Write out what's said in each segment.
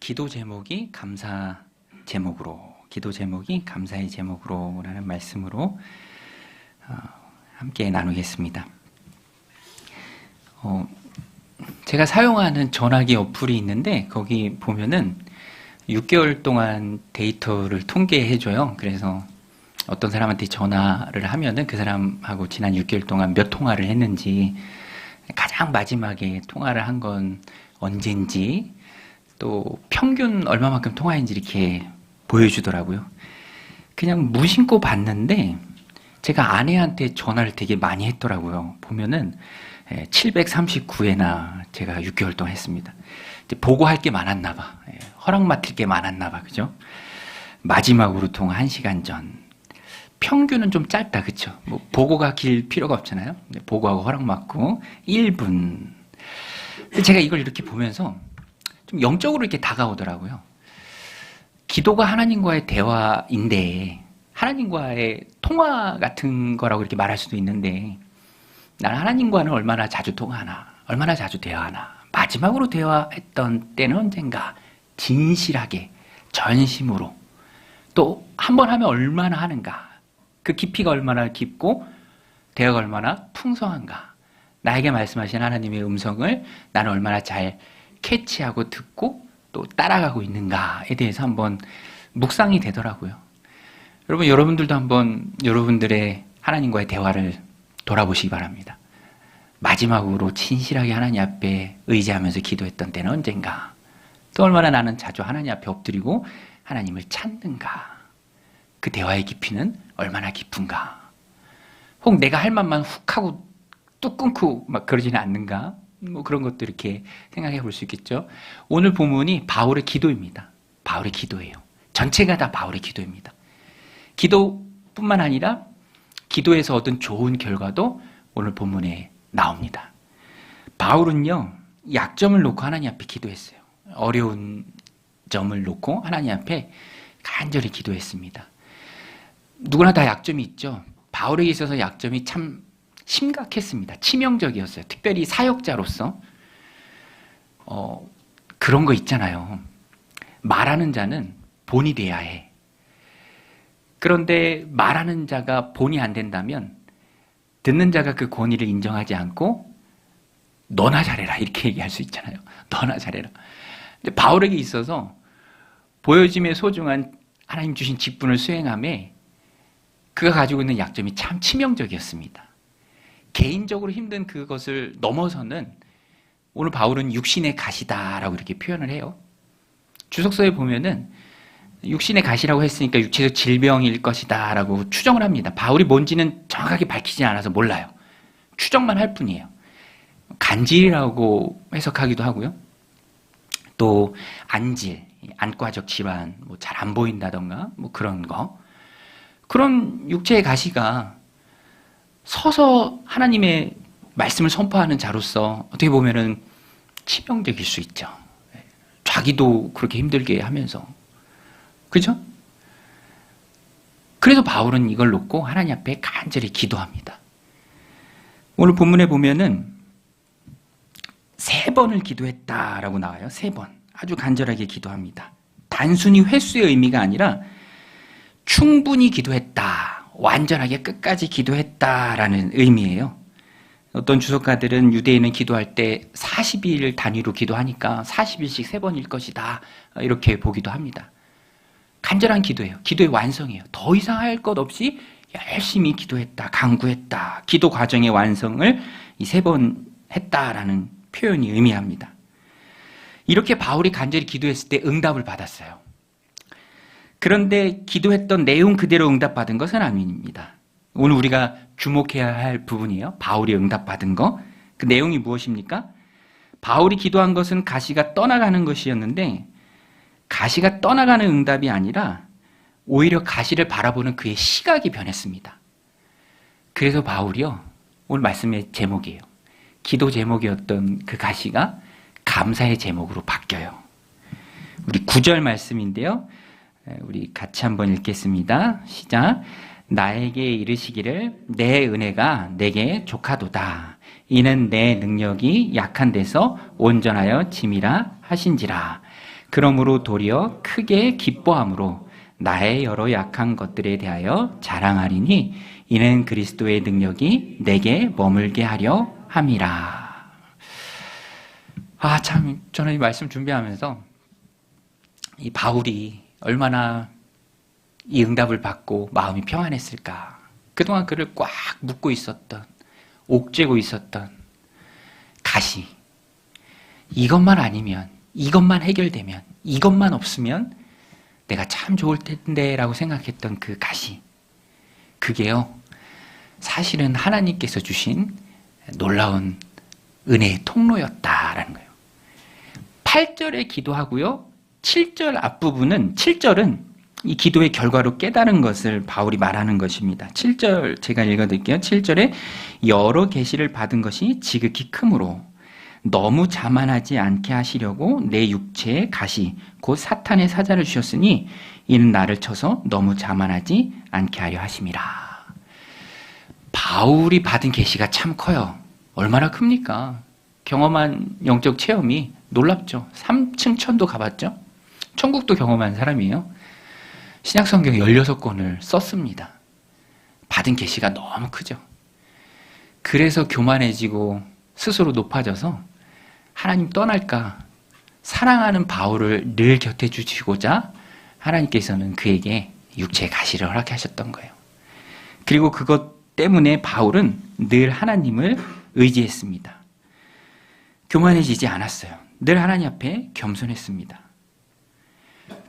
기도 제목이 감사 제목으로, 기도 제목이 감사의 제목으로 라는 말씀으로 함께 나누겠습니다. 제가 사용하는 전화기 어플이 있는데 거기 보면은 6개월 동안 데이터를 통계해줘요. 그래서 어떤 사람한테 전화를 하면은 그 사람하고 지난 6개월 동안 몇 통화를 했는지, 가장 마지막에 통화를 한 건 언젠지, 또 평균 얼마만큼 통화했는지 이렇게 보여주더라고요. 그냥 무심코 봤는데 제가 아내한테 전화를 되게 많이 했더라고요. 보면은 739회나 제가 6개월 동안 했습니다. 보고할 게 많았나 봐. 허락 맡을 게 많았나 봐. 그죠? 마지막으로 통화 1시간 전. 평균은 좀 짧다. 그쵸? 뭐 보고가 길 필요가 없잖아요. 보고하고 허락 맡고 1분. 제가 이걸 이렇게 보면서 좀 영적으로 이렇게 다가오더라고요. 기도가 하나님과의 대화인데, 하나님과의 통화 같은 거라고 이렇게 말할 수도 있는데, 나는 하나님과는 얼마나 자주 통화하나, 얼마나 자주 대화하나, 마지막으로 대화했던 때는 언젠가, 진실하게, 전심으로, 또 한 번 하면 얼마나 하는가, 그 깊이가 얼마나 깊고 대화가 얼마나 풍성한가, 나에게 말씀하신 하나님의 음성을 나는 얼마나 잘 캐치하고 듣고 또 따라가고 있는가에 대해서 한번 묵상이 되더라고요. 여러분, 여러분들도 한번 여러분들의 하나님과의 대화를 돌아보시기 바랍니다. 마지막으로 진실하게 하나님 앞에 의지하면서 기도했던 때는 언젠가, 또 얼마나 나는 자주 하나님 앞에 엎드리고 하나님을 찾는가, 그 대화의 깊이는 얼마나 깊은가, 혹 내가 할 말만 훅 하고 뚝 끊고 막 그러지는 않는가, 뭐 그런 것도 이렇게 생각해 볼 수 있겠죠. 오늘 본문이 바울의 기도입니다. 바울의 기도예요. 전체가 다 바울의 기도입니다. 기도뿐만 아니라 기도에서 얻은 좋은 결과도 오늘 본문에 나옵니다. 바울은요, 약점을 놓고 하나님 앞에 기도했어요. 어려운 점을 놓고 하나님 앞에 간절히 기도했습니다. 누구나 다 약점이 있죠. 바울에게 있어서 약점이 참 심각했습니다. 치명적이었어요. 특별히 사역자로서 그런 거 있잖아요. 말하는 자는 본이 돼야 해. 그런데 말하는 자가 본이 안 된다면 듣는 자가 그 권위를 인정하지 않고 너나 잘해라 이렇게 얘기할 수 있잖아요. 너나 잘해라. 근데 바울에게 있어서 보여짐의 소중한 하나님 주신 직분을 수행함에 그가 가지고 있는 약점이 참 치명적이었습니다. 개인적으로 힘든 그것을 넘어서는 오늘 바울은 육신의 가시다라고 이렇게 표현을 해요. 주석서에 보면은 육신의 가시라고 했으니까 육체적 질병일 것이다 라고 추정을 합니다. 바울이 뭔지는 정확하게 밝히지 않아서 몰라요. 추정만 할 뿐이에요. 간질이라고 해석하기도 하고요. 또 안질, 안과적 질환, 뭐 잘 안 보인다던가 뭐 그런 거. 그런 육체의 가시가 서서 하나님의 말씀을 선포하는 자로서 어떻게 보면은 치명적일 수 있죠. 자기도 그렇게 힘들게 하면서. 그죠? 그래서 바울은 이걸 놓고 하나님 앞에 간절히 기도합니다. 오늘 본문에 보면은 3번을 기도했다라고 나와요. 3번. 아주 간절하게 기도합니다. 단순히 횟수의 의미가 아니라 충분히 기도했다, 완전하게 끝까지 기도했다라는 의미예요. 어떤 주석가들은 유대인은 기도할 때 40일 단위로 기도하니까 40일씩 3번일 것이다 이렇게 보기도 합니다. 간절한 기도예요. 기도의 완성이에요. 더 이상 할 것 없이 열심히 기도했다, 간구했다. 기도 과정의 완성을 이 3번 했다라는 표현이 의미합니다. 이렇게 바울이 간절히 기도했을 때 응답을 받았어요. 그런데 기도했던 내용 그대로 응답받은 것은 아닙니다. 오늘 우리가 주목해야 할 부분이에요. 바울이 응답받은 거. 그 내용이 무엇입니까? 바울이 기도한 것은 가시가 떠나가는 것이었는데 가시가 떠나가는 응답이 아니라 오히려 가시를 바라보는 그의 시각이 변했습니다. 그래서 바울이요, 오늘 말씀의 제목이에요. 기도 제목이었던 그 가시가 감사의 제목으로 바뀌어요. 우리 9절 말씀인데요. 우리 같이 한번 읽겠습니다. 시작. 나에게 이르시기를 내 은혜가 내게 족하도다. 이는 내 능력이 약한 데서 온전하여 짐이라 하신지라. 그러므로 도리어 크게 기뻐함으로 나의 여러 약한 것들에 대하여 자랑하리니 이는 그리스도의 능력이 내게 머물게 하려 함이라. 참 저는 이 말씀 준비하면서 이 바울이 얼마나 이 응답을 받고 마음이 평안했을까. 그동안 그를 꽉 묶고 있었던, 옥죄고 있었던 가시. 이것만 아니면, 이것만 해결되면, 이것만 없으면 내가 참 좋을 텐데 라고 생각했던 그 가시. 그게요, 사실은 하나님께서 주신 놀라운 은혜의 통로였다라는 거예요. 8절에 기도하고요, 7절 앞부분은, 7절은 이 기도의 결과로 깨달은 것을 바울이 말하는 것입니다. 7절 제가 읽어드릴게요. 7절에 여러 계시를 받은 것이 지극히 크므로 너무 자만하지 않게 하시려고 내 육체의 가시 곧 사탄의 사자를 주셨으니 이는 나를 쳐서 너무 자만하지 않게 하려 하심이라. 바울이 받은 계시가 참 커요. 얼마나 큽니까? 경험한 영적 체험이 놀랍죠. 3층 천도 가봤죠. 천국도 경험한 사람이에요. 신약성경 16권을 썼습니다. 받은 계시가 너무 크죠. 그래서 교만해지고 스스로 높아져서 하나님 떠날까 사랑하는 바울을 늘 곁에 주시고자 하나님께서는 그에게 육체의 가시를 허락해 하셨던 거예요. 그리고 그것 때문에 바울은 늘 하나님을 의지했습니다. 교만해지지 않았어요. 늘 하나님 앞에 겸손했습니다.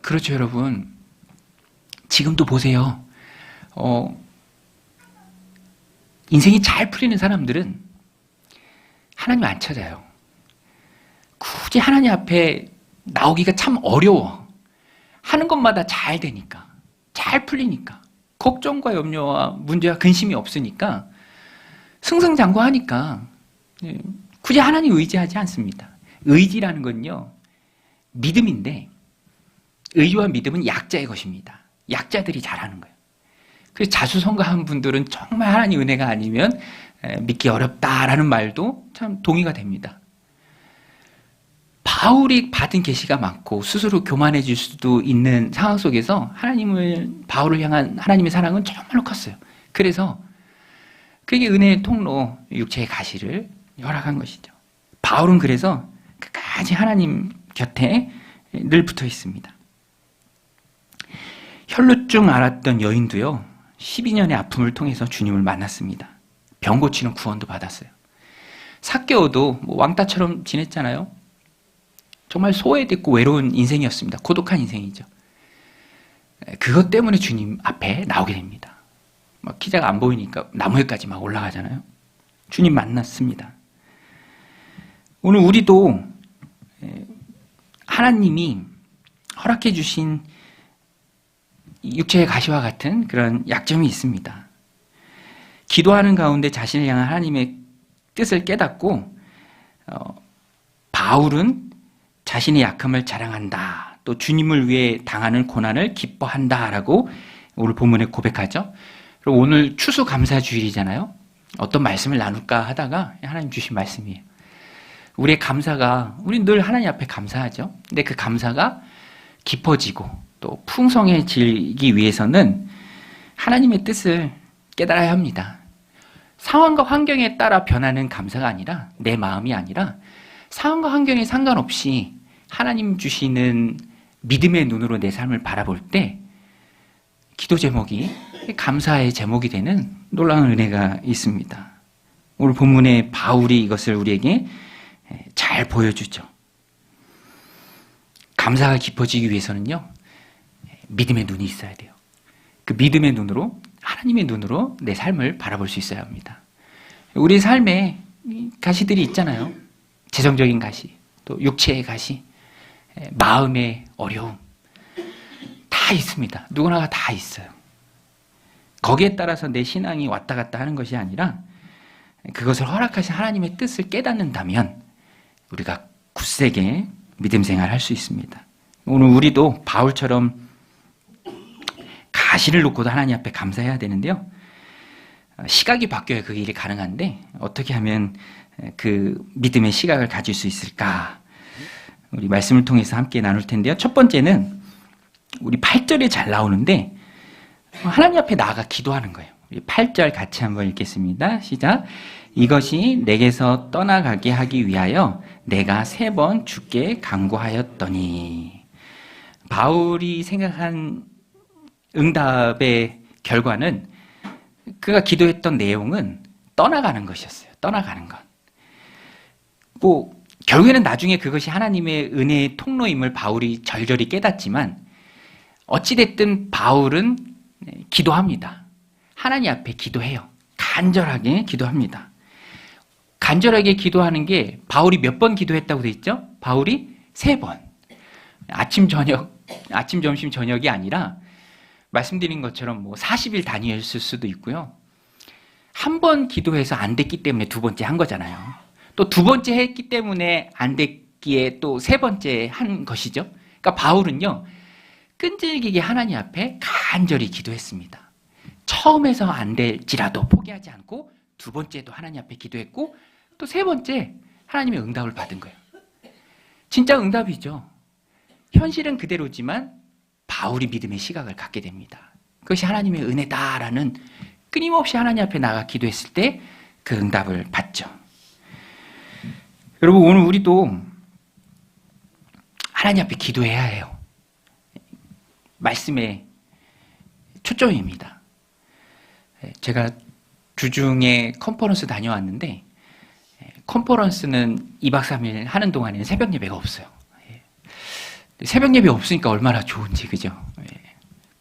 그렇죠, 여러분. 지금도 보세요. 인생이 잘 풀리는 사람들은 하나님 안 찾아요. 굳이 하나님 앞에 나오기가 참 어려워. 하는 것마다 잘 되니까, 잘 풀리니까, 걱정과 염려와 문제와 근심이 없으니까, 승승장구하니까 굳이 하나님 의지하지 않습니다. 의지라는 건요, 믿음인데 의지와 믿음은 약자의 것입니다. 약자들이 잘하는 거예요. 그래서 자수성가한 분들은 정말 하나님 은혜가 아니면 믿기 어렵다라는 말도 참 동의가 됩니다. 바울이 받은 계시가 많고 스스로 교만해질 수도 있는 상황 속에서 바울을 향한 하나님의 사랑은 정말로 컸어요. 그래서 그게 은혜의 통로, 육체의 가시를 허락한 것이죠. 바울은 그래서 끝까지 하나님 곁에 늘 붙어 있습니다. 혈루증 앓았던 여인도요, 12년의 아픔을 통해서 주님을 만났습니다. 병 고치는 구원도 받았어요. 삭개오도 왕따처럼 지냈잖아요. 정말 소외됐고 외로운 인생이었습니다. 고독한 인생이죠. 그것 때문에 주님 앞에 나오게 됩니다. 막 기자가 안 보이니까 나무에까지 막 올라가잖아요. 주님 만났습니다. 오늘 우리도 하나님이 허락해 주신 육체의 가시와 같은 그런 약점이 있습니다. 기도하는 가운데 자신을 향한 하나님의 뜻을 깨닫고 바울은 자신의 약함을 자랑한다. 또 주님을 위해 당하는 고난을 기뻐한다라고 오늘 본문에 고백하죠. 그리고 오늘 추수감사주일이잖아요. 어떤 말씀을 나눌까 하다가 하나님 주신 말씀이에요. 우리의 감사가, 우리 늘 하나님 앞에 감사하죠. 근데 그 감사가 깊어지고 또 풍성해지기 위해서는 하나님의 뜻을 깨달아야 합니다. 상황과 환경에 따라 변하는 감사가 아니라, 내 마음이 아니라 상황과 환경에 상관없이 하나님 주시는 믿음의 눈으로 내 삶을 바라볼 때 기도 제목이 감사의 제목이 되는 놀라운 은혜가 있습니다. 오늘 본문에 바울이 이것을 우리에게 잘 보여주죠. 감사가 깊어지기 위해서는요, 믿음의 눈이 있어야 돼요. 그 믿음의 눈으로, 하나님의 눈으로 내 삶을 바라볼 수 있어야 합니다. 우리 삶에 가시들이 있잖아요. 재정적인 가시, 또 육체의 가시, 마음의 어려움, 다 있습니다. 누구나가 다 있어요. 거기에 따라서 내 신앙이 왔다 갔다 하는 것이 아니라 그것을 허락하신 하나님의 뜻을 깨닫는다면 우리가 굳세게 믿음 생활을 할 수 있습니다. 오늘 우리도 바울처럼 가시를 놓고도 하나님 앞에 감사해야 되는데요. 시각이 바뀌어야 그 일이 가능한데 어떻게 하면 그 믿음의 시각을 가질 수 있을까? 우리 말씀을 통해서 함께 나눌 텐데요. 첫 번째는 우리 8절에 잘 나오는데 하나님 앞에 나아가 기도하는 거예요. 우리 8절 같이 한번 읽겠습니다. 시작. 이것이 내게서 떠나가게 하기 위하여 내가 3번 주께 간구하였더니. 바울이 생각한 응답의 결과는 그가 기도했던 내용은 떠나가는 것이었어요. 떠나가는 것. 결국에는 나중에 그것이 하나님의 은혜의 통로임을 바울이 절절히 깨닫지만 어찌됐든 바울은 기도합니다. 하나님 앞에 기도해요. 간절하게 기도합니다. 간절하게 기도하는 게 바울이 몇 번 기도했다고 돼 있죠? 바울이 3번. 아침, 점심, 저녁이 아니라 말씀드린 것처럼 40일 단위였을 수도 있고요. 한 번 기도해서 안 됐기 때문에 2번째 한 거잖아요. 또 2번째 했기 때문에 안 됐기에 또 3번째 한 것이죠. 그러니까 바울은요, 끈질기게 하나님 앞에 간절히 기도했습니다. 처음에서 안 될지라도 포기하지 않고 2번째도 하나님 앞에 기도했고 또 3번째 하나님의 응답을 받은 거예요. 진짜 응답이죠. 현실은 그대로지만 바울이 믿음의 시각을 갖게 됩니다. 그것이 하나님의 은혜다라는 끊임없이 하나님 앞에 나가 기도했을 때 그 응답을 받죠. 여러분, 오늘 우리도 하나님 앞에 기도해야 해요. 말씀의 초점입니다. 제가 주중에 컨퍼런스 다녀왔는데 컨퍼런스는 2박 3일 하는 동안에는 새벽 예배가 없어요. 새벽 예배 없으니까 얼마나 좋은지, 그죠?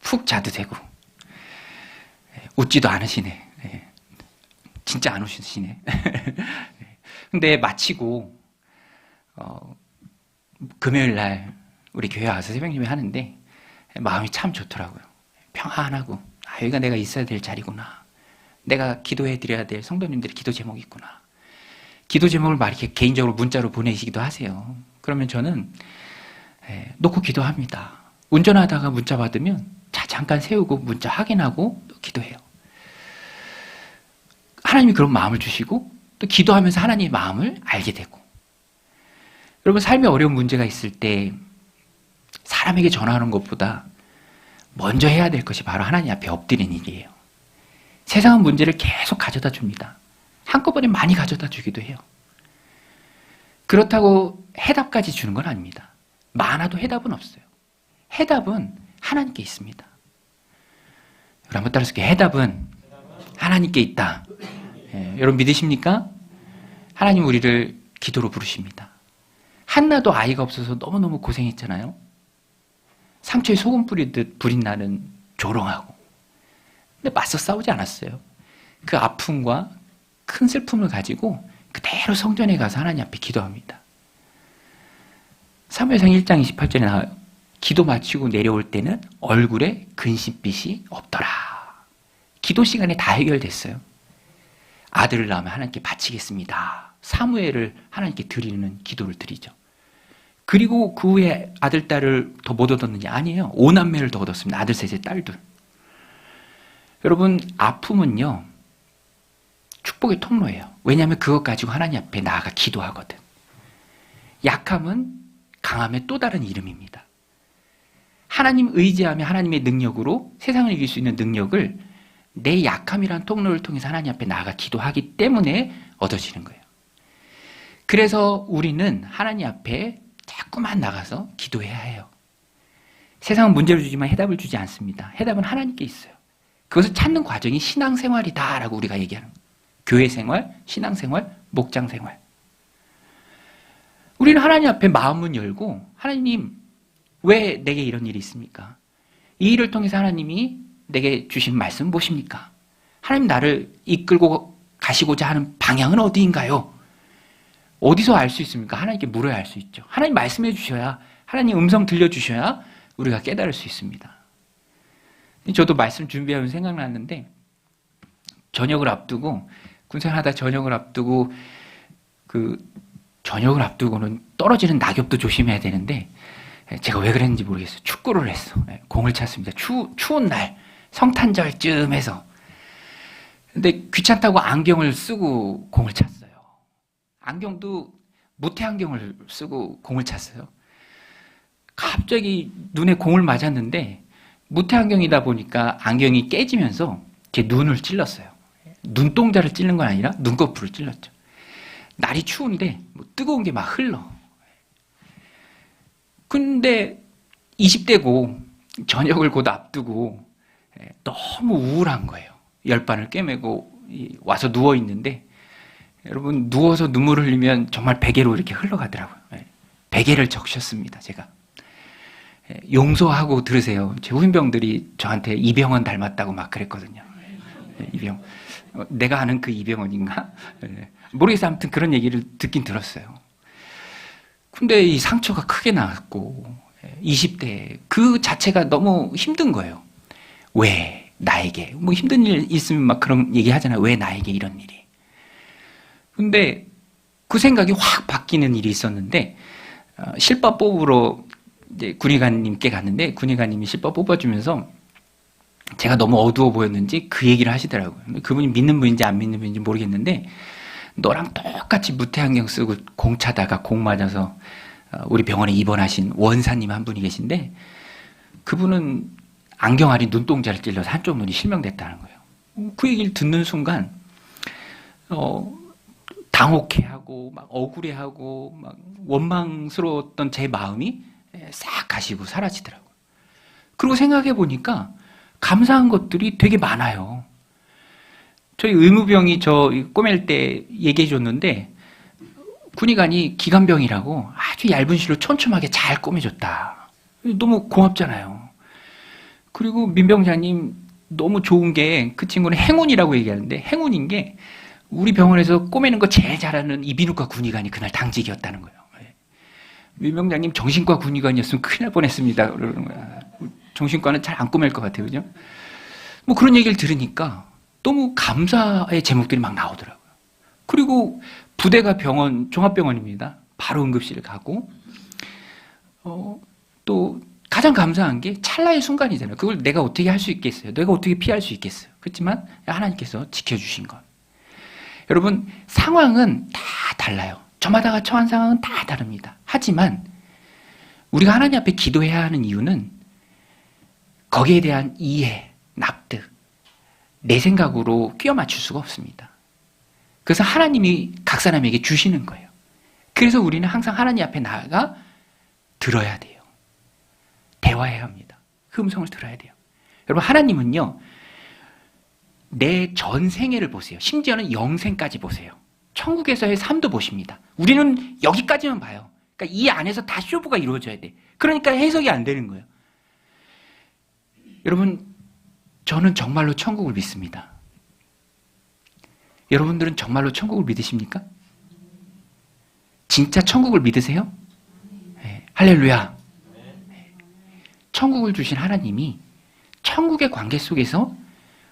푹 자도 되고 웃지도 않으시네. 진짜 안 웃으시네. 근데 마치고 금요일 날 우리 교회 와서 새벽 예배 하는데 마음이 참 좋더라고요. 평안하고 여기가 내가 있어야 될 자리구나. 내가 기도해 드려야 될 성도님들의 기도 제목이 있구나. 기도 제목을 막 이렇게 개인적으로 문자로 보내시기도 하세요. 그러면 저는 놓고 기도합니다. 운전하다가 문자 받으면 잠깐 세우고 문자 확인하고 또 기도해요. 하나님이 그런 마음을 주시고 또 기도하면서 하나님의 마음을 알게 되고. 여러분, 삶에 어려운 문제가 있을 때 사람에게 전화하는 것보다 먼저 해야 될 것이 바로 하나님 앞에 엎드리는 일이에요. 세상은 문제를 계속 가져다 줍니다. 한꺼번에 많이 가져다 주기도 해요. 그렇다고 해답까지 주는 건 아닙니다. 많아도 해답은 없어요. 해답은 하나님께 있습니다. 한번 따라서 해답은 하나님께 있다. 여러분 믿으십니까? 하나님 우리를 기도로 부르십니다. 한나도 아이가 없어서 너무너무 고생했잖아요. 상처에 소금 뿌리듯 불이 나는 조롱하고. 근데 맞서 싸우지 않았어요. 그 아픔과 큰 슬픔을 가지고 그대로 성전에 가서 하나님 앞에 기도합니다. 사무엘상 1장 28절에 나와요. 기도 마치고 내려올 때는 얼굴에 근심빛이 없더라. 기도 시간에 다 해결됐어요. 아들을 낳으면 하나님께 바치겠습니다. 사무엘을 하나님께 드리는 기도를 드리죠. 그리고 그 후에 아들, 딸을 더 못 얻었느냐? 아니에요. 5남매를 더 얻었습니다. 아들 셋에 딸 둘. 여러분, 아픔은요, 축복의 통로예요. 왜냐하면 그것 가지고 하나님 앞에 나아가 기도하거든. 약함은 강함의 또 다른 이름입니다. 하나님 의지하며 하나님의 능력으로 세상을 이길 수 있는 능력을 내 약함이란 통로를 통해서 하나님 앞에 나아가 기도하기 때문에 얻어지는 거예요. 그래서 우리는 하나님 앞에 자꾸만 나가서 기도해야 해요. 세상은 문제를 주지만 해답을 주지 않습니다. 해답은 하나님께 있어요. 그것을 찾는 과정이 신앙생활이다라고 우리가 얘기하는 거예요. 교회생활, 신앙생활, 목장생활. 우리는 하나님 앞에 마음문 열고 하나님 왜 내게 이런 일이 있습니까? 이 일을 통해서 하나님이 내게 주신 말씀은 무엇입니까? 하나님 나를 이끌고 가시고자 하는 방향은 어디인가요? 어디서 알 수 있습니까? 하나님께 물어야 알 수 있죠. 하나님 말씀해 주셔야, 하나님 음성 들려주셔야 우리가 깨달을 수 있습니다. 저도 말씀 준비하면서 생각났는데 저녁을 앞두고 군생하다 저녁을 앞두고 저녁을 앞두고는 떨어지는 낙엽도 조심해야 되는데 제가 왜 그랬는지 모르겠어요. 축구를 했어. 공을 찼습니다. 추운 날 성탄절쯤 해서. 근데 귀찮다고 안경을 쓰고 공을 찼어요. 안경도 무태 안경을 쓰고 공을 찼어요. 갑자기 눈에 공을 맞았는데 무태안경이다 보니까 안경이 깨지면서 제 눈을 찔렀어요. 눈동자를 찔른 건 아니라 눈꺼풀을 찔렀죠. 날이 추운데 뭐 뜨거운 게 막 흘러. 근데 20대고 저녁을 곧 앞두고 너무 우울한 거예요. 열반을 꿰매고 와서 누워있는데 여러분 누워서 눈물을 흘리면 정말 베개로 이렇게 흘러가더라고요. 베개를 적셨습니다. 제가. 용서하고 들으세요. 제 후임병들이 저한테 이병헌 닮았다고 막 그랬거든요. 이병헌. 내가 아는 그 이병헌인가? 모르겠어요. 아무튼 그런 얘기를 듣긴 들었어요. 근데 이 상처가 크게 나왔고 20대 그 자체가 너무 힘든 거예요. 왜 나에게? 뭐 힘든 일 있으면 막 그런 얘기 하잖아요. 왜 나에게 이런 일이? 근데 그 생각이 확 바뀌는 일이 있었는데 실밥 뽑으러 이제 군의관님께 갔는데 군의관님이 실밥 뽑아주면서 제가 너무 어두워 보였는지 그 얘기를 하시더라고요. 그분이 믿는 분인지 안 믿는 분인지 모르겠는데 너랑 똑같이 무태안경 쓰고 공 차다가 공 맞아서 우리 병원에 입원하신 원사님 한 분이 계신데 그분은 안경알이 눈동자를 찔러서 한쪽 눈이 실명됐다는 거예요. 그 얘기를 듣는 순간 당혹해하고 막 억울해하고 막 원망스러웠던 제 마음이 싹 가시고 사라지더라고요. 그리고 생각해 보니까 감사한 것들이 되게 많아요. 저희 의무병이 저 꼬맬 때 얘기해 줬는데 군의관이 기관병이라고 아주 얇은 실로 촘촘하게 잘 꼬매줬다. 너무 고맙잖아요. 그리고 민병장님 너무 좋은 게 그 친구는 행운이라고 얘기하는데 행운인 게 우리 병원에서 꼬매는 거 제일 잘하는 이비인후과 군의관이 그날 당직이었다는 거예요. 민병장님 정신과 군의관이었으면 큰일 날 뻔했습니다. 그러는 거야. 정신과는 잘 안 꼬맬 것 같아요. 그죠? 뭐 그런 얘기를 들으니까 너무 감사의 제목들이 막 나오더라고요. 그리고 부대가 병원, 종합병원입니다. 바로 응급실을 가고 또 가장 감사한 게 찰나의 순간이잖아요. 그걸 내가 어떻게 할 수 있겠어요? 내가 어떻게 피할 수 있겠어요? 그렇지만 하나님께서 지켜주신 것. 여러분 상황은 다 달라요. 저마다가 처한 상황은 다 다릅니다. 하지만 우리가 하나님 앞에 기도해야 하는 이유는 거기에 대한 이해, 납득, 내 생각으로 끼워 맞출 수가 없습니다. 그래서 하나님이 각 사람에게 주시는 거예요. 그래서 우리는 항상 하나님 앞에 나아가 들어야 돼요. 대화해야 합니다. 그 음성을 들어야 돼요. 여러분 하나님은요. 내 전생애를 보세요. 심지어는 영생까지 보세요. 천국에서의 삶도 보십니다. 우리는 여기까지만 봐요. 그러니까 이 안에서 다 쇼부가 이루어져야 돼. 그러니까 해석이 안 되는 거예요. 여러분 저는 정말로 천국을 믿습니다. 여러분들은 정말로 천국을 믿으십니까? 진짜 천국을 믿으세요? 네. 할렐루야. 네. 천국을 주신 하나님이 천국의 관계 속에서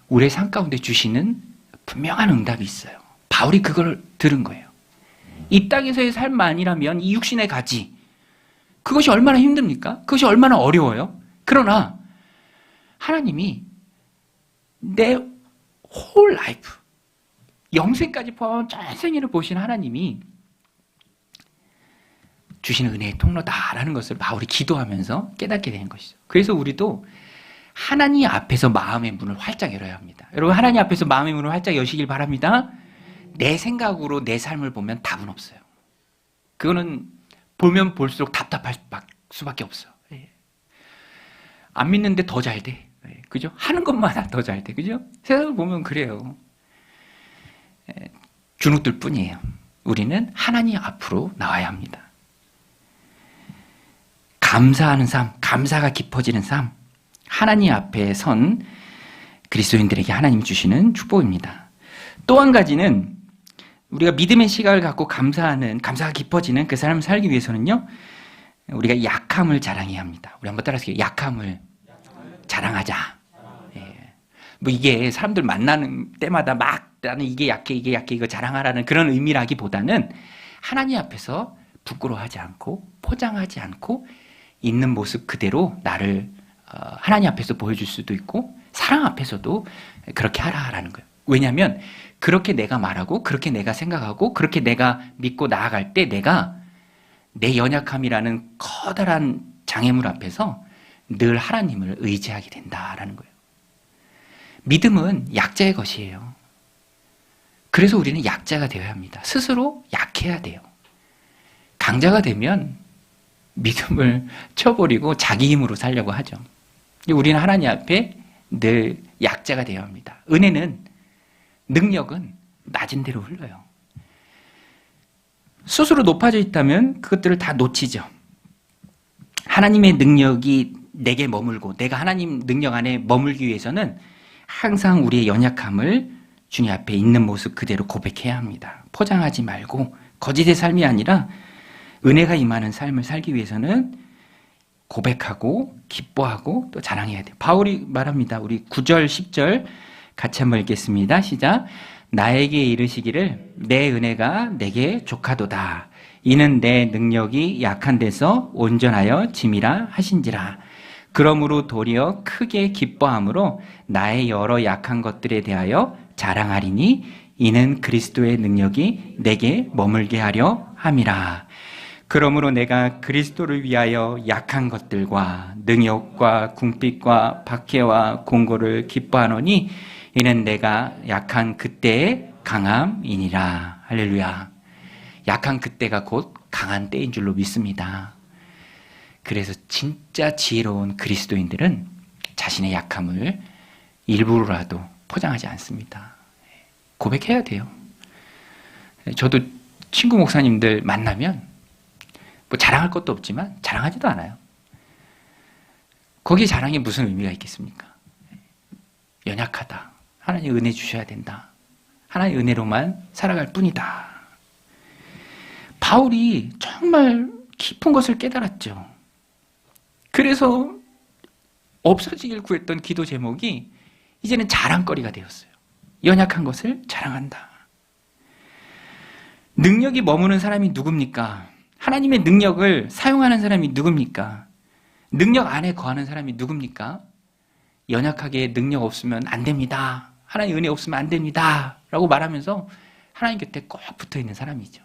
우리의 삶 가운데 주시는 분명한 응답이 있어요. 바울이 그걸 들은 거예요. 이 땅에서의 삶만이라면 이 육신의 가지 그것이 얼마나 힘듭니까? 그것이 얼마나 어려워요? 그러나 하나님이 내 홀 라이프 영생까지 포함한 전생애를 보신 하나님이 주시는 은혜의 통로다라는 것을 바울이 기도하면서 깨닫게 된 것이죠. 그래서 우리도 하나님 앞에서 마음의 문을 활짝 열어야 합니다. 여러분 하나님 앞에서 마음의 문을 활짝 여시길 바랍니다. 내 생각으로 내 삶을 보면 답은 없어요. 그거는 보면 볼수록 답답할 수밖에 없어요. 안 믿는데 더 잘 돼. 그죠? 하는 것마다 더 잘 돼. 그죠? 세상을 보면 그래요. 주눅들 뿐이에요. 우리는 하나님 앞으로 나와야 합니다. 감사하는 삶, 감사가 깊어지는 삶, 하나님 앞에 선 그리스도인들에게 하나님이 주시는 축복입니다. 또 한 가지는 우리가 믿음의 시각을 갖고 감사가 깊어지는 그 삶을 살기 위해서는요, 우리가 약함을 자랑해야 합니다. 우리 한번 따라서 약함을 자랑하자. 예. 뭐 이게 사람들 만나는 때마다 막 나는 이게 약해 이거 자랑하라는 그런 의미라기보다는 하나님 앞에서 부끄러워하지 않고 포장하지 않고 있는 모습 그대로 나를 하나님 앞에서 보여줄 수도 있고 사람 앞에서도 그렇게 하라라는 거예요. 왜냐하면 그렇게 내가 말하고 그렇게 내가 생각하고 그렇게 내가 믿고 나아갈 때 내가 내 연약함이라는 커다란 장애물 앞에서 늘 하나님을 의지하게 된다라는 거예요. 믿음은 약자의 것이에요. 그래서 우리는 약자가 되어야 합니다. 스스로 약해야 돼요. 강자가 되면 믿음을 쳐버리고 자기 힘으로 살려고 하죠. 우리는 하나님 앞에 늘 약자가 되어야 합니다. 은혜는, 능력은 낮은 대로 흘러요. 스스로 높아져 있다면 그것들을 다 놓치죠. 하나님의 능력이 내게 머물고 내가 하나님 능력 안에 머물기 위해서는 항상 우리의 연약함을 주님 앞에 있는 모습 그대로 고백해야 합니다. 포장하지 말고 거짓의 삶이 아니라 은혜가 임하는 삶을 살기 위해서는 고백하고 기뻐하고 또 자랑해야 돼요. 바울이 말합니다. 우리 9절 10절 같이 한번 읽겠습니다. 시작. 나에게 이르시기를 내 은혜가 내게 족하도다. 이는 내 능력이 약한 데서 온전하여 짐이라 하신지라. 그러므로 도리어 크게 기뻐함으로 나의 여러 약한 것들에 대하여 자랑하리니 이는 그리스도의 능력이 내게 머물게 하려 함이라. 그러므로 내가 그리스도를 위하여 약한 것들과 능욕과 궁핍과 박해와 공고를 기뻐하노니 이는 내가 약한 그때의 강함이니라. 할렐루야. 약한 그때가 곧 강한 때인 줄로 믿습니다. 그래서 진짜 지혜로운 그리스도인들은 자신의 약함을 일부러라도 포장하지 않습니다. 고백해야 돼요. 저도 친구 목사님들 만나면 뭐 자랑할 것도 없지만 자랑하지도 않아요. 거기에 자랑이 무슨 의미가 있겠습니까? 연약하다. 하나님 은혜 주셔야 된다. 하나님 은혜로만 살아갈 뿐이다. 바울이 정말 깊은 것을 깨달았죠. 그래서 없어지길 구했던 기도 제목이 이제는 자랑거리가 되었어요. 연약한 것을 자랑한다. 능력이 머무는 사람이 누굽니까? 하나님의 능력을 사용하는 사람이 누굽니까? 능력 안에 거하는 사람이 누굽니까? 연약하게 능력 없으면 안 됩니다. 하나님 은혜 없으면 안 됩니다. 라고 말하면서 하나님 곁에 꼭 붙어 있는 사람이죠.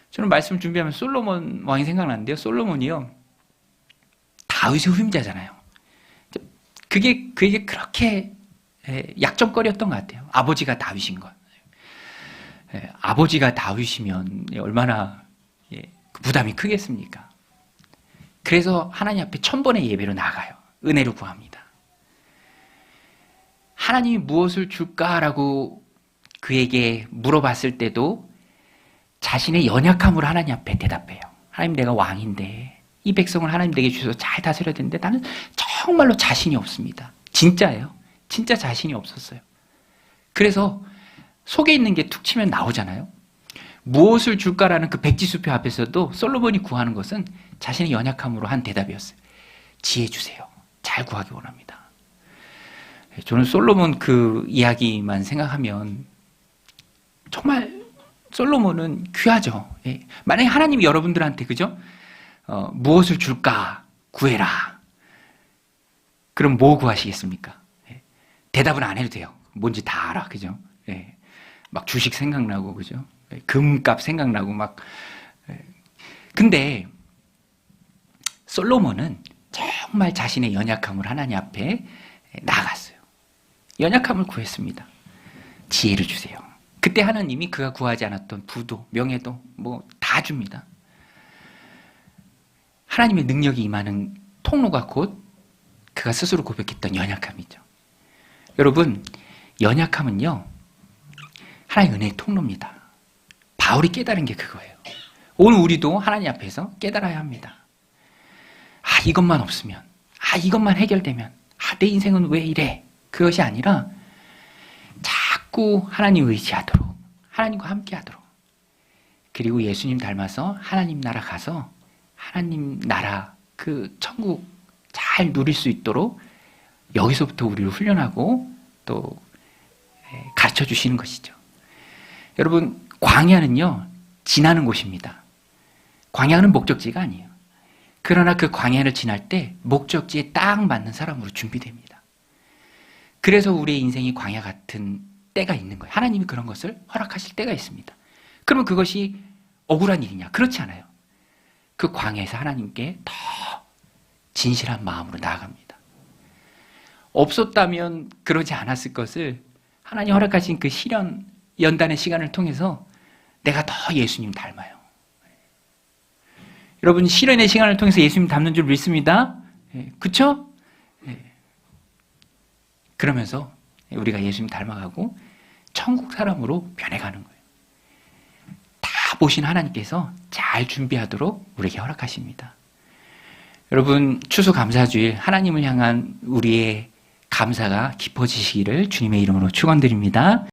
저는 말씀을 준비하면 솔로몬 왕이 생각나는데요. 솔로몬이요, 다윗의 후임자잖아요. 그게 그렇게 약점거리였던 것 같아요. 아버지가 다윗인 것. 아버지가 다윗이면 얼마나 부담이 크겠습니까? 그래서 하나님 앞에 1000번의 예배로 나가요. 은혜를 구합니다. 하나님이 무엇을 줄까라고 그에게 물어봤을 때도 자신의 연약함으로 하나님 앞에 대답해요. 하나님, 내가 왕인데 이 백성을 하나님 내게 주셔서 잘 다스려야 되는데 나는 정말로 자신이 없습니다. 진짜예요. 진짜 자신이 없었어요. 그래서 속에 있는 게 툭 치면 나오잖아요. 무엇을 줄까라는 그 백지수표 앞에서도 솔로몬이 구하는 것은 자신의 연약함으로 한 대답이었어요. 지혜 주세요. 잘 구하기 원합니다. 저는 솔로몬 그 이야기만 생각하면 정말 솔로몬은 귀하죠. 만약에 하나님이 여러분들한테, 그죠? 무엇을 줄까 구해라. 그럼 뭐 구하시겠습니까? 대답은 안 해도 돼요. 뭔지 다 알아. 그죠? 막 주식 생각나고, 그죠? 금값 생각나고 막. 근데 솔로몬은 정말 자신의 연약함을 하나님 앞에 나아갔어요. 연약함을 구했습니다. 지혜를 주세요. 그때 하나님이 그가 구하지 않았던 부도, 명예도 뭐 다 줍니다. 하나님의 능력이 임하는 통로가 곧 그가 스스로 고백했던 연약함이죠. 여러분, 연약함은요, 하나님의 은혜의 통로입니다. 바울이 깨달은 게 그거예요. 오늘 우리도 하나님 앞에서 깨달아야 합니다. 아, 이것만 없으면, 아, 이것만 해결되면, 아, 내 인생은 왜 이래? 그것이 아니라 자꾸 하나님 의지하도록, 하나님과 함께하도록, 그리고 예수님 닮아서 하나님 나라 가서 하나님 나라 그 천국 잘 누릴 수 있도록 여기서부터 우리를 훈련하고 또 가르쳐 주시는 것이죠. 여러분, 광야는요, 지나는 곳입니다. 광야는 목적지가 아니에요. 그러나 그 광야를 지날 때 목적지에 딱 맞는 사람으로 준비됩니다. 그래서 우리의 인생이 광야 같은 때가 있는 거예요. 하나님이 그런 것을 허락하실 때가 있습니다. 그러면 그것이 억울한 일이냐? 그렇지 않아요. 그 광야에서 하나님께 더 진실한 마음으로 나아갑니다. 없었다면 그러지 않았을 것을 하나님 허락하신 그 시련, 연단의 시간을 통해서 내가 더 예수님 닮아요. 여러분, 시련의 시간을 통해서 예수님 닮는 줄 믿습니다. 그쵸? 그러면서 우리가 예수님 닮아가고 천국 사람으로 변해가는 거예요. 다 보신 하나님께서 잘 준비하도록 우리에게 허락하십니다. 여러분, 추수감사주일 하나님을 향한 우리의 감사가 깊어지시기를 주님의 이름으로 축원드립니다.